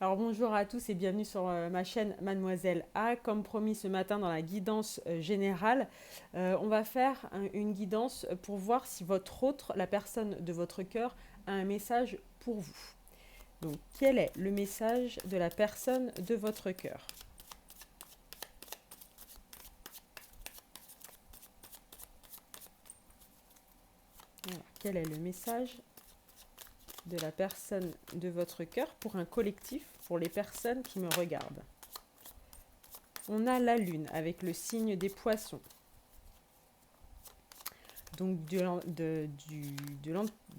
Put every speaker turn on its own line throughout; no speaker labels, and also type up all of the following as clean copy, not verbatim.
Alors bonjour à tous et bienvenue sur ma chaîne Mademoiselle A. Comme promis ce matin dans la guidance générale, on va faire une guidance pour voir si votre autre, la personne de votre cœur, a un message pour vous. Donc quel est le message de la personne de votre cœur? Alors, quel est le message de la personne de votre cœur pour un collectif, pour les personnes qui me regardent? On a la lune avec le signe des poissons. Donc de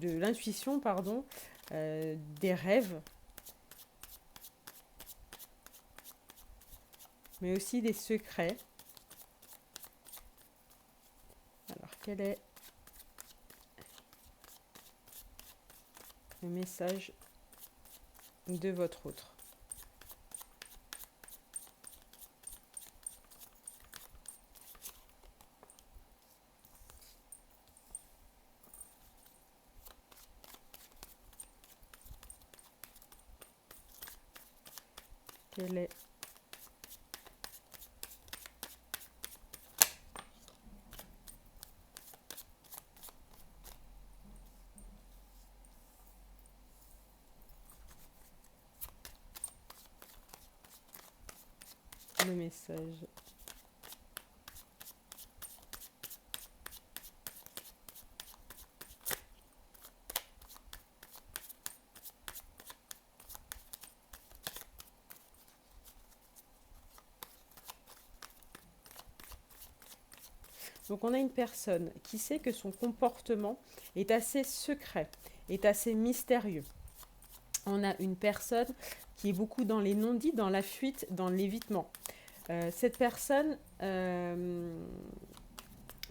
l'intuition, pardon, des rêves, mais aussi des secrets. Alors, quel est le message de votre autre? Quel est le message? Donc on a une personne qui sait que son comportement est assez secret, est assez mystérieux. On a une personne qui est beaucoup dans les non-dits, dans la fuite, dans l'évitement. Cette personne,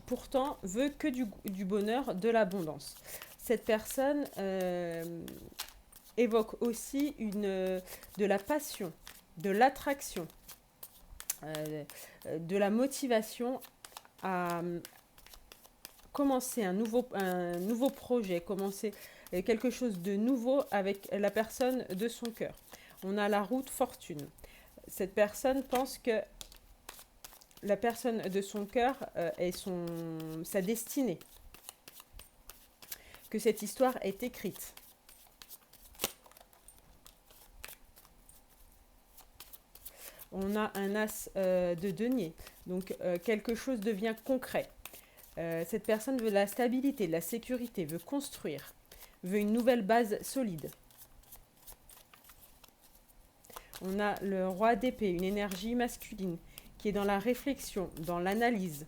pourtant, veut que du bonheur, de l'abondance. Cette personne évoque aussi de la passion, de l'attraction, de la motivation à commencer un nouveau projet, commencer quelque chose de nouveau avec la personne de son cœur. On a la route fortune. Cette personne pense que la personne de son cœur est sa destinée, que cette histoire est écrite. On a un as de denier, donc quelque chose devient concret. Cette personne veut de la stabilité, de la sécurité, veut construire, veut une nouvelle base solide. On a le roi d'épée, une énergie masculine qui est dans la réflexion, dans l'analyse.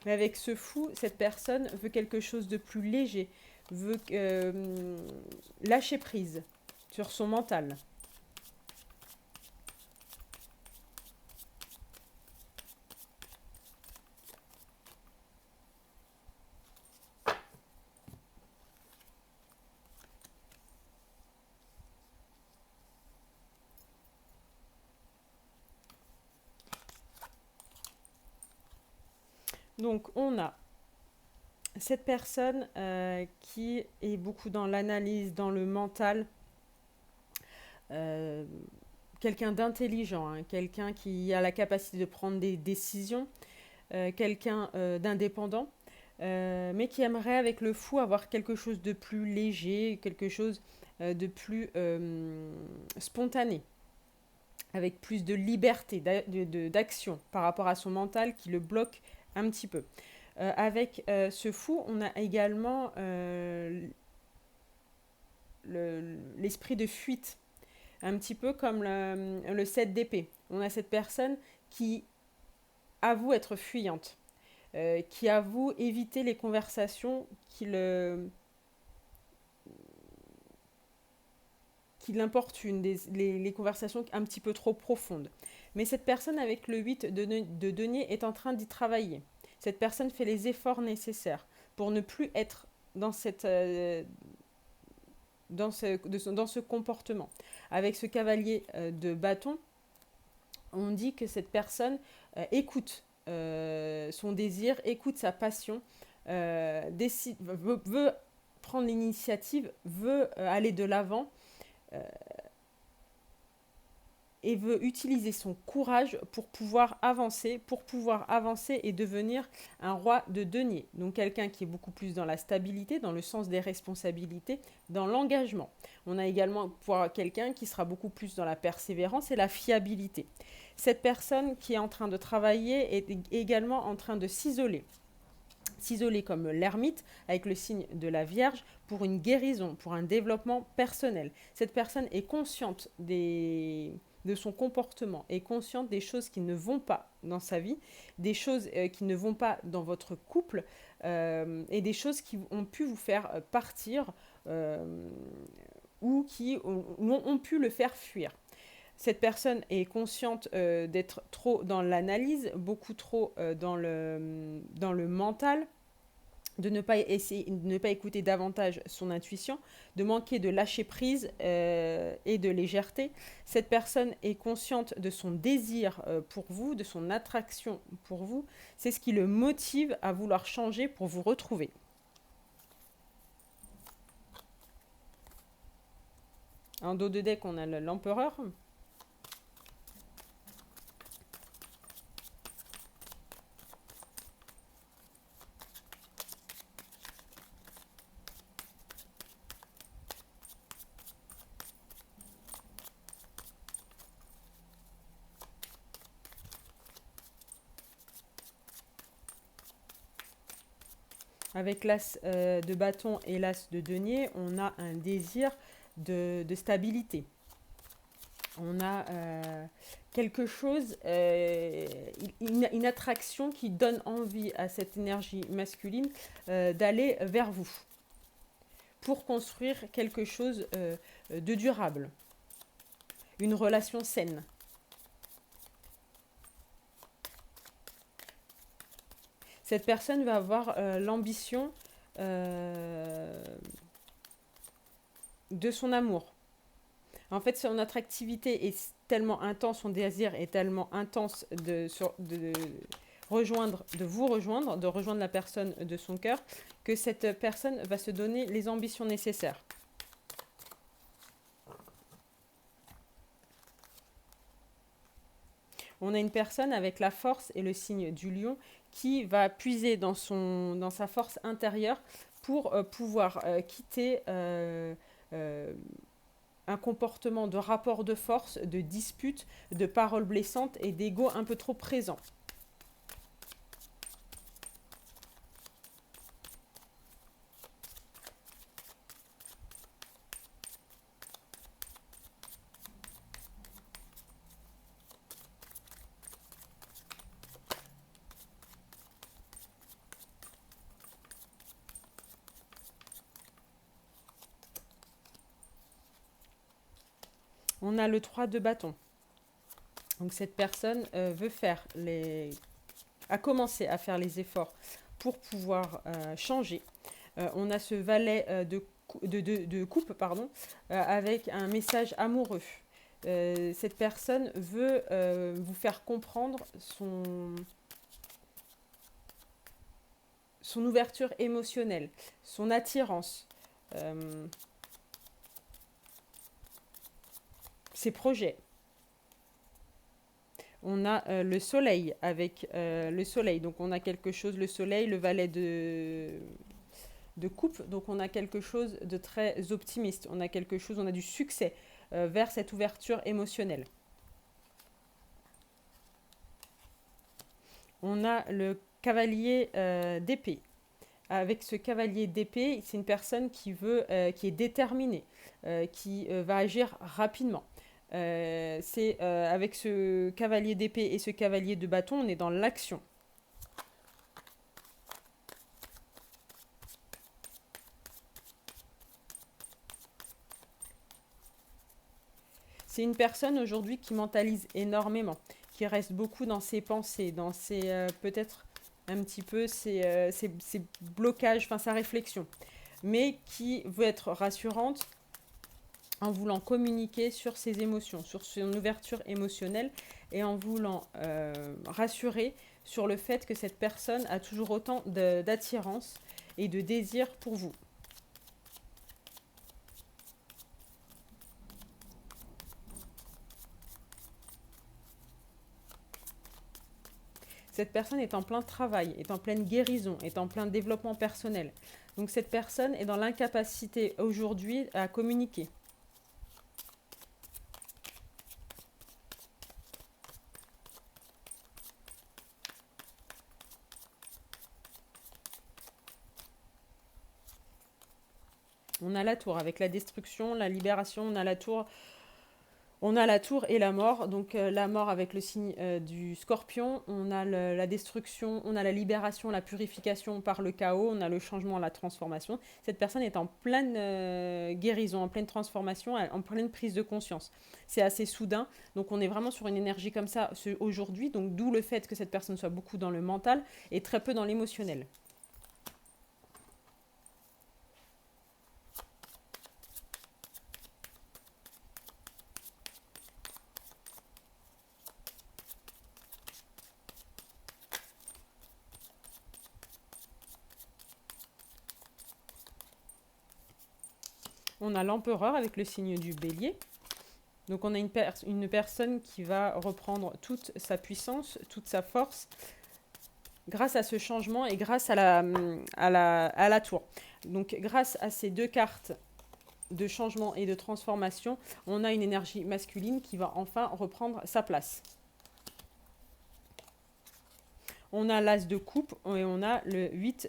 Mais avec ce fou, cette personne veut quelque chose de plus léger, veut lâcher prise sur son mental. Donc on a cette personne qui est beaucoup dans l'analyse, dans le mental, euh, quelqu'un d'intelligent, hein, quelqu'un qui a la capacité de prendre des décisions, quelqu'un d'indépendant, mais qui aimerait avec le fou avoir quelque chose de plus léger, quelque chose de plus spontané, avec plus de liberté d'action par rapport à son mental qui le bloque un petit peu. Avec ce fou, on a également l'esprit de fuite, un petit peu comme le 7 d'épée. On a cette personne qui avoue être fuyante, qui avoue éviter les conversations qui l'importunent, les conversations un petit peu trop profondes. Mais cette personne avec le 8 de denier est en train d'y travailler. Cette personne fait les efforts nécessaires pour ne plus être dans ce comportement. Avec ce cavalier de bâton, on dit que cette personne écoute son désir, écoute sa passion, veut prendre l'initiative, veut aller de l'avant et veut utiliser son courage pour pouvoir avancer et devenir un roi de denier. Donc quelqu'un qui est beaucoup plus dans la stabilité, dans le sens des responsabilités, dans l'engagement. On a également quelqu'un qui sera beaucoup plus dans la persévérance et la fiabilité. Cette personne qui est en train de travailler est également en train de s'isoler. S'isoler comme l'ermite avec le signe de la Vierge pour une guérison, pour un développement personnel. Cette personne est consciente de son comportement, est consciente des choses qui ne vont pas dans sa vie, des choses qui ne vont pas dans votre couple et des choses qui ont pu vous faire partir ou qui ont pu le faire fuir. Cette personne est consciente d'être trop dans l'analyse, beaucoup trop dans le mental, de ne pas écouter davantage son intuition, de manquer de lâcher prise et de légèreté. Cette personne est consciente de son désir pour vous, de son attraction pour vous. C'est ce qui le motive à vouloir changer pour vous retrouver. En dos de deck, on a l'empereur. Avec l'as de bâton et l'as de denier, on a un désir de stabilité. On a quelque chose, une attraction qui donne envie à cette énergie masculine d'aller vers vous pour construire quelque chose de durable, une relation saine. Cette personne va avoir l'ambition de son amour. En fait, son attractivité est tellement intense, son désir est tellement intense de vous rejoindre, de rejoindre la personne de son cœur, que cette personne va se donner les ambitions nécessaires. On a une personne avec la force et le signe du lion qui va puiser dans sa force intérieure pour pouvoir quitter un comportement de rapport de force, de dispute, de paroles blessantes et d'ego un peu trop présent. On a le 3 de bâton. Donc cette personne a commencé à faire les efforts pour pouvoir changer. On a ce valet de coupe avec un message amoureux. Cette personne veut vous faire comprendre son ouverture émotionnelle, son attirance, ses projets. On a le soleil avec le soleil. Donc on a quelque chose, le soleil, le valet de coupe. Donc on a quelque chose de très optimiste. On a du succès vers cette ouverture émotionnelle. On a le cavalier d'épée. Avec ce cavalier d'épée, c'est une personne qui est déterminée, qui va agir rapidement. Avec ce cavalier d'épée et ce cavalier de bâton, on est dans l'action. C'est une personne aujourd'hui qui mentalise énormément, qui reste beaucoup dans ses pensées, dans ses peut-être un petit peu ses blocages, enfin sa réflexion, mais qui veut être rassurante en voulant communiquer sur ses émotions, sur son ouverture émotionnelle et en voulant rassurer sur le fait que cette personne a toujours autant d'attirance et de désir pour vous. Cette personne est en plein travail, est en pleine guérison, est en plein développement personnel. Donc cette personne est dans l'incapacité aujourd'hui à communiquer. On a la tour avec la destruction, la libération, on a la tour. On a la tour et la mort, donc la mort avec le signe du scorpion, on a la destruction, on a la libération, la purification par le chaos, on a le changement, la transformation. Cette personne est en pleine guérison, en pleine transformation, en pleine prise de conscience. C'est assez soudain, donc on est vraiment sur une énergie comme ça aujourd'hui, donc d'où le fait que cette personne soit beaucoup dans le mental et très peu dans l'émotionnel. On a l'empereur avec le signe du bélier. Donc on a une personne qui va reprendre toute sa puissance, toute sa force, grâce à ce changement et grâce à la tour. Donc grâce à ces deux cartes de changement et de transformation, on a une énergie masculine qui va enfin reprendre sa place. On a l'as de coupe et on a le 8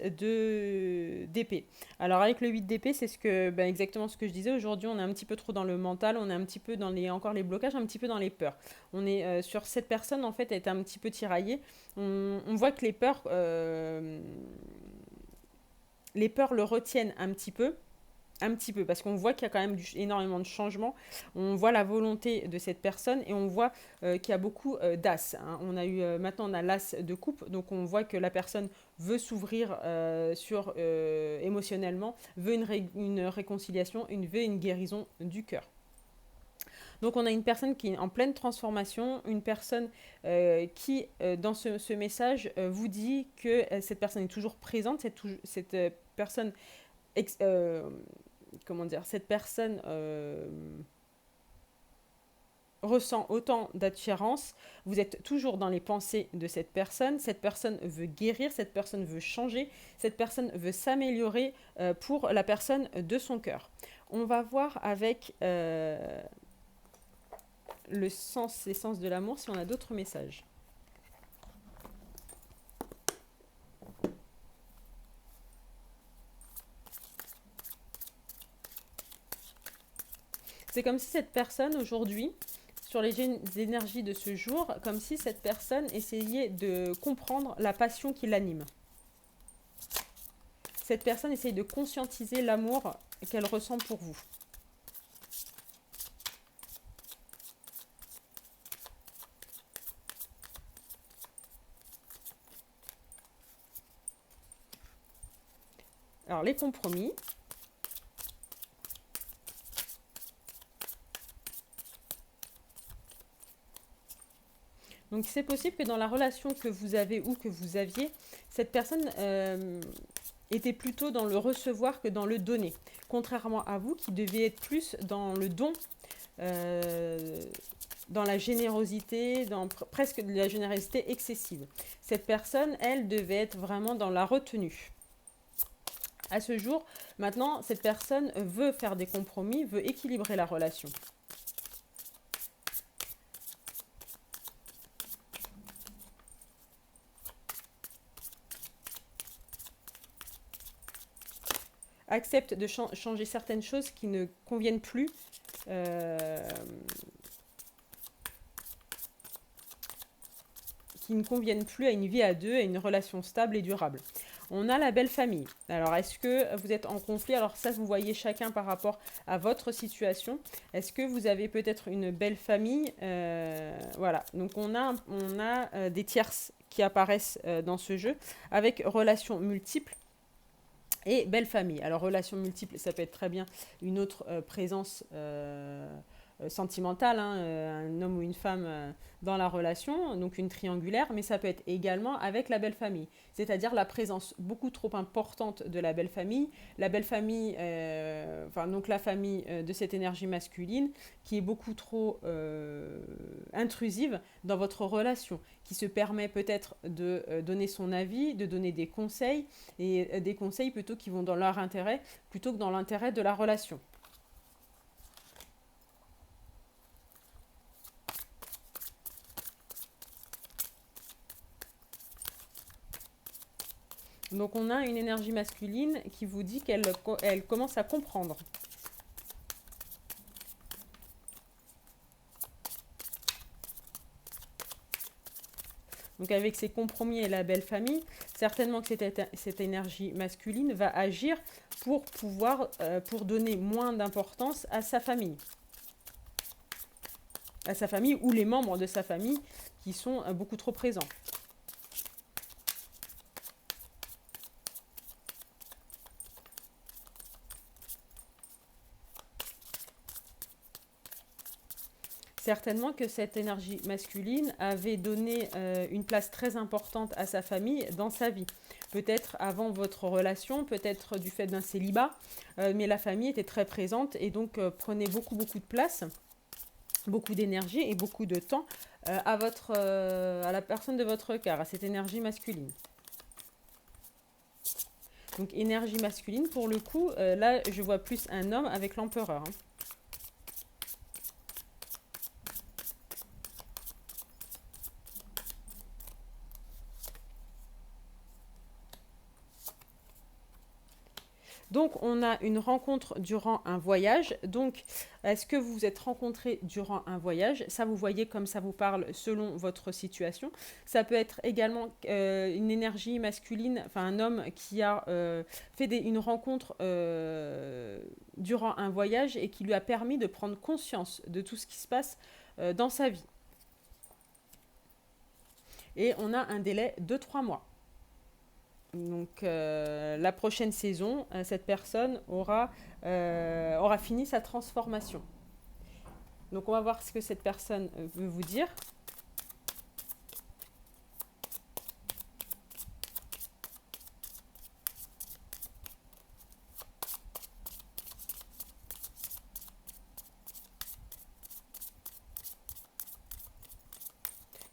d'épée. Alors avec le 8 d'épée, c'est exactement ce que je disais. Aujourd'hui, on est un petit peu trop dans le mental, on est un petit peu dans encore les blocages, un petit peu dans les peurs. On est sur cette personne, en fait, elle est un petit peu tiraillée. On voit que les peurs le retiennent un petit peu. Parce qu'on voit qu'il y a quand même énormément de changements. On voit la volonté de cette personne et on voit qu'il y a beaucoup d'as. Hein. Maintenant, on a l'as de coupe, donc on voit que la personne veut s'ouvrir émotionnellement, veut une réconciliation, veut une guérison du cœur. Donc on a une personne qui est en pleine transformation, une personne qui, dans ce message, vous dit que cette personne est toujours présente, cette personne cette personne ressent autant d'attirance, vous êtes toujours dans les pensées de cette personne veut guérir, cette personne veut changer, cette personne veut s'améliorer pour la personne de son cœur. On va voir avec l'essence de l'amour si on a d'autres messages. C'est comme si cette personne aujourd'hui, sur les énergies de ce jour, comme si cette personne essayait de comprendre la passion qui l'anime. Cette personne essaye de conscientiser l'amour qu'elle ressent pour vous. Alors les compromis. Donc c'est possible que dans la relation que vous avez ou que vous aviez, cette personne était plutôt dans le recevoir que dans le donner. Contrairement à vous qui deviez être plus dans le don, dans la générosité, presque de la générosité excessive. Cette personne, elle, devait être vraiment dans la retenue. À ce jour, maintenant, cette personne veut faire des compromis, veut équilibrer la relation. Accepte de changer certaines choses qui ne conviennent plus. Qui ne conviennent plus à une vie à deux, à une relation stable et durable. On a la belle famille. Alors, est-ce que vous êtes en conflit? Alors ça, vous voyez chacun par rapport à votre situation. Est-ce que vous avez peut-être une belle famille? Voilà. Donc, on a des tierces qui apparaissent dans ce jeu avec relations multiples et belle famille. Alors, relations multiples, ça peut être très bien une autre présence sentimentale, hein, un homme ou une femme dans la relation, donc une triangulaire, mais ça peut être également avec la belle famille, c'est-à-dire la présence beaucoup trop importante de la belle famille, enfin donc la famille de cette énergie masculine qui est beaucoup trop intrusive dans votre relation, qui se permet peut-être de donner son avis, de donner des conseils, et des conseils plutôt qui vont dans leur intérêt plutôt que dans l'intérêt de la relation. Donc on a une énergie masculine qui vous dit qu'elle commence à comprendre. Donc avec ses compromis et la belle famille, certainement que cette énergie masculine va agir pour donner moins d'importance à sa famille ou les membres de sa famille qui sont beaucoup trop présents. Certainement que cette énergie masculine avait donné une place très importante à sa famille dans sa vie. Peut-être avant votre relation, peut-être du fait d'un célibat, mais la famille était très présente et donc prenait beaucoup de place, beaucoup d'énergie et beaucoup de temps à la personne de votre cœur, à cette énergie masculine. Donc énergie masculine, pour le coup, là je vois plus un homme avec l'empereur, hein. Donc, on a une rencontre durant un voyage. Donc, est-ce que vous vous êtes rencontrés durant un voyage? Ça, vous voyez comme ça vous parle selon votre situation. Ça peut être également une énergie masculine, enfin un homme qui a fait une rencontre durant un voyage et qui lui a permis de prendre conscience de tout ce qui se passe dans sa vie. Et on a un délai de 3 mois. Donc la prochaine saison, cette personne aura fini sa transformation. Donc on va voir ce que cette personne veut vous dire.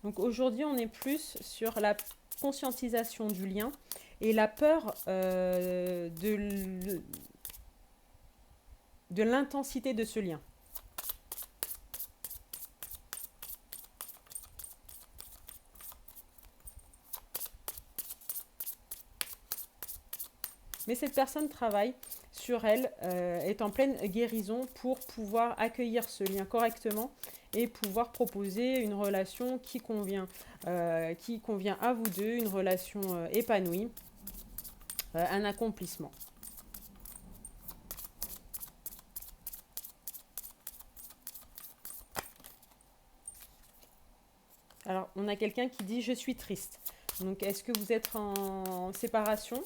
Donc aujourd'hui, on est plus sur la conscientisation du lien et la peur de l'intensité de ce lien. Mais cette personne travaille sur elle, est en pleine guérison pour pouvoir accueillir ce lien correctement et pouvoir proposer une relation qui convient à vous deux, une relation épanouie, un accomplissement. Alors, on a quelqu'un qui dit « je suis triste ». Donc, est-ce que vous êtes en séparation,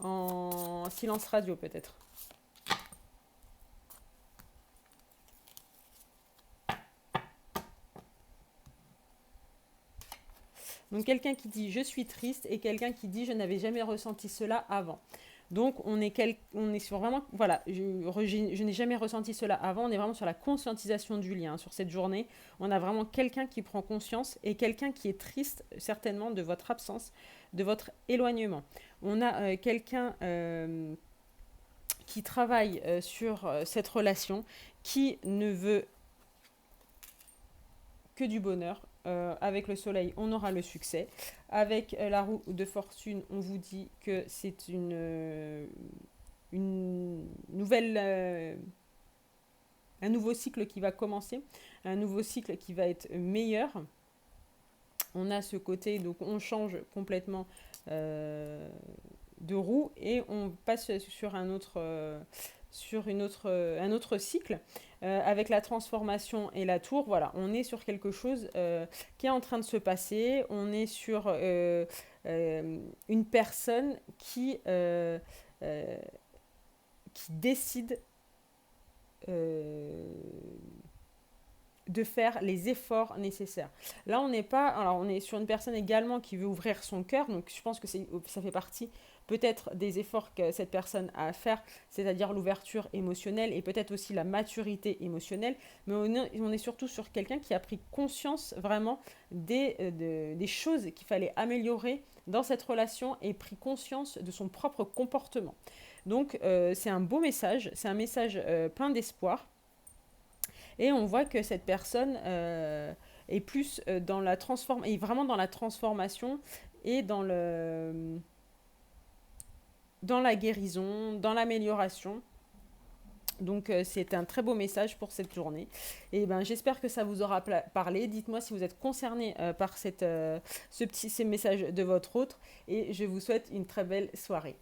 en silence radio peut-être? Donc quelqu'un qui dit je suis triste et quelqu'un qui dit je n'avais jamais ressenti cela avant. Donc on est sur vraiment, voilà, je n'ai jamais ressenti cela avant, on est vraiment sur la conscientisation du lien. Sur cette journée, on a vraiment quelqu'un qui prend conscience et quelqu'un qui est triste certainement de votre absence, de votre éloignement. On a quelqu'un qui travaille sur cette relation, qui ne veut que du bonheur. Avec le soleil, on aura le succès. Avec la roue de fortune, on vous dit que c'est une nouvelle, un nouveau cycle qui va commencer, un nouveau cycle qui va être meilleur. On a ce côté, donc on change complètement de roue et on passe sur un autre, un autre cycle. Avec la transformation et la tour, voilà, on est sur quelque chose qui est en train de se passer. On est sur une personne qui décide de faire les efforts nécessaires. Là, on n'est pas, alors on est sur une personne également qui veut ouvrir son cœur, donc je pense que ça fait partie peut-être des efforts que cette personne a à faire, c'est-à-dire l'ouverture émotionnelle et peut-être aussi la maturité émotionnelle, mais on est surtout sur quelqu'un qui a pris conscience vraiment des choses qu'il fallait améliorer dans cette relation et pris conscience de son propre comportement. Donc c'est un beau message, c'est un message plein d'espoir. Et on voit que cette personne est plus dans la est vraiment dans la transformation et dans la guérison, dans l'amélioration. Donc c'est un très beau message pour cette journée. Et ben j'espère que ça vous aura parlé. Dites-moi si vous êtes concerné par ces messages de votre autre. Et je vous souhaite une très belle soirée.